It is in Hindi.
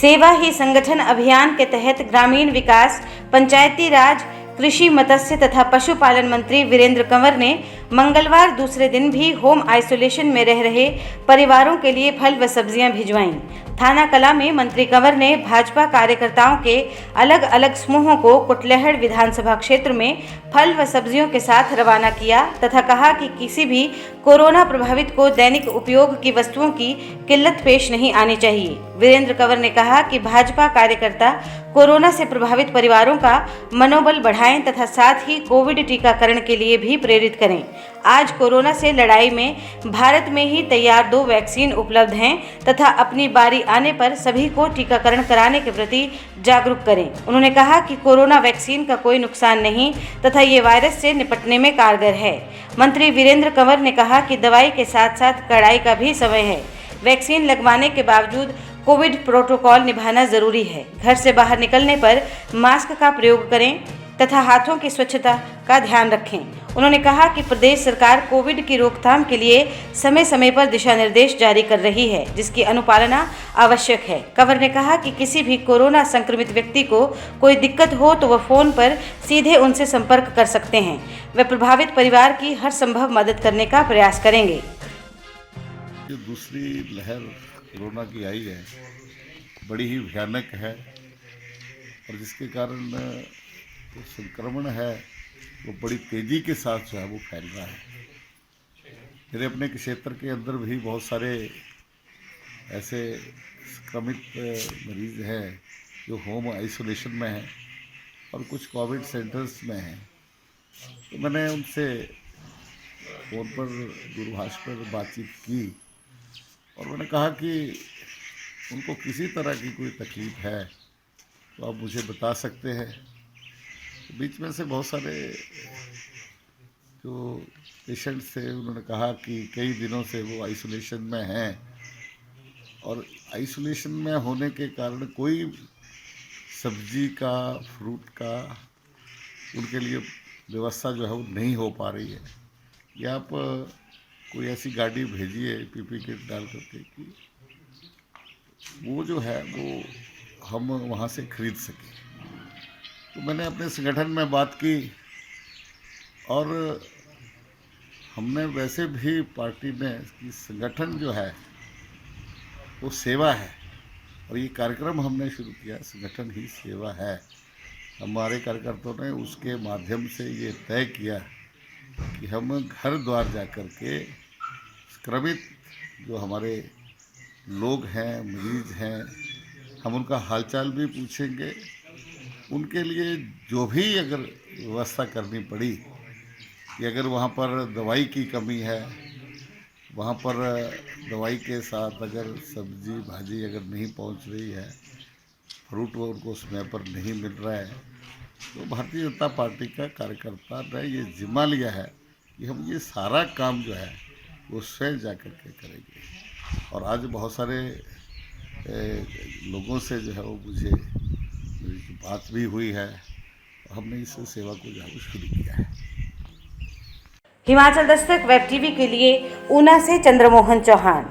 सेवा ही संगठन अभियान के तहत ग्रामीण विकास, पंचायती राज, कृषि, मत्स्य तथा पशुपालन मंत्री वीरेंद्र कंवर ने मंगलवार दूसरे दिन भी होम आइसोलेशन में रह रहे परिवारों के लिए फल व सब्जियां भिजवाईं। थाना कला में मंत्री कंवर ने भाजपा कार्यकर्ताओं के अलग अलग समूहों को कुटलहड़ विधानसभा क्षेत्र में फल व सब्जियों के साथ रवाना किया तथा कहा कि किसी भी कोरोना प्रभावित को दैनिक उपयोग की वस्तुओं की किल्लत पेश नहीं आनी चाहिए। वीरेंद्र कंवर ने कहा कि भाजपा कार्यकर्ता कोरोना से प्रभावित परिवारों का मनोबल बढ़ाएं तथा साथ ही कोविड टीकाकरण के लिए भी प्रेरित करें। आज कोरोना से लड़ाई में भारत में ही तैयार 2 वैक्सीन उपलब्ध हैं तथा अपनी बारी आने पर सभी को टीकाकरण कराने के प्रति जागरूक करें। उन्होंने कहा कि कोरोना वैक्सीन का कोई नुकसान नहीं तथा ये वायरस से निपटने में कारगर है। मंत्री वीरेंद्र कंवर ने कहा कि दवाई के साथ साथ कड़ाई का भी समय है। वैक्सीन लगवाने के बावजूद कोविड प्रोटोकॉल निभाना जरूरी है। घर से बाहर निकलने पर मास्क का प्रयोग करें तथा हाथों की स्वच्छता का ध्यान रखें। उन्होंने कहा कि प्रदेश सरकार कोविड की रोकथाम के लिए समय समय पर दिशा निर्देश जारी कर रही है, जिसकी अनुपालना आवश्यक है। कंवर ने कहा कि किसी भी कोरोना संक्रमित व्यक्ति को कोई दिक्कत हो तो वह फोन पर सीधे उनसे संपर्क कर सकते हैं। वे प्रभावित परिवार की हर संभव मदद करने का प्रयास करेंगे। जो दूसरी लहर कोरोना की आई है, बड़ी ही भयानक है और जिसके कारण जो संक्रमण है वो बड़ी तेज़ी के साथ जो है वो फैल रहा है। मेरे अपने क्षेत्र के अंदर भी बहुत सारे ऐसे संक्रमित मरीज हैं जो होम आइसोलेशन में हैं और कुछ कोविड सेंटर्स में हैं। तो मैंने उनसे फ़ोन पर, दूरभाष पर बातचीत की और मैंने कहा कि उनको किसी तरह की कोई तकलीफ़ है तो आप मुझे बता सकते हैं। तो बीच में से बहुत सारे जो पेशेंट्स थे उन्होंने कहा कि कई दिनों से वो आइसोलेशन में हैं और आइसोलेशन में होने के कारण कोई सब्जी का, फ्रूट का उनके लिए व्यवस्था जो है वो नहीं हो पा रही है। या आप कोई ऐसी गाड़ी भेजिए पीपी किट डाल करके कि वो जो है वो हम वहाँ से खरीद सकें। तो मैंने अपने संगठन में बात की और हमने वैसे भी पार्टी में कि संगठन जो है वो सेवा है और ये कार्यक्रम हमने शुरू किया, संगठन ही सेवा है। हमारे कार्यकर्ताओं ने उसके माध्यम से ये तय किया कि हम घर द्वार जा कर के संक्रमित जो हमारे लोग हैं, मरीज हैं, हम उनका हालचाल भी पूछेंगे। उनके लिए जो भी अगर व्यवस्था करनी पड़ी कि अगर वहाँ पर दवाई की कमी है, वहाँ पर दवाई के साथ अगर सब्जी भाजी अगर नहीं पहुँच रही है, फ्रूट वो उनको समय पर नहीं मिल रहा है, तो भारतीय जनता पार्टी का कार्यकर्ता ने ये जिम्मा लिया है कि हम ये सारा काम जो है वो स्वयं जा कर के करेंगे। और आज बहुत सारे लोगों से जो है वो मुझे मेरी बात भी हुई है। हमने इस सेवा को जो है शुरू किया है। हिमाचल दस्तक वेब टीवी के लिए ऊना से चंद्रमोहन चौहान।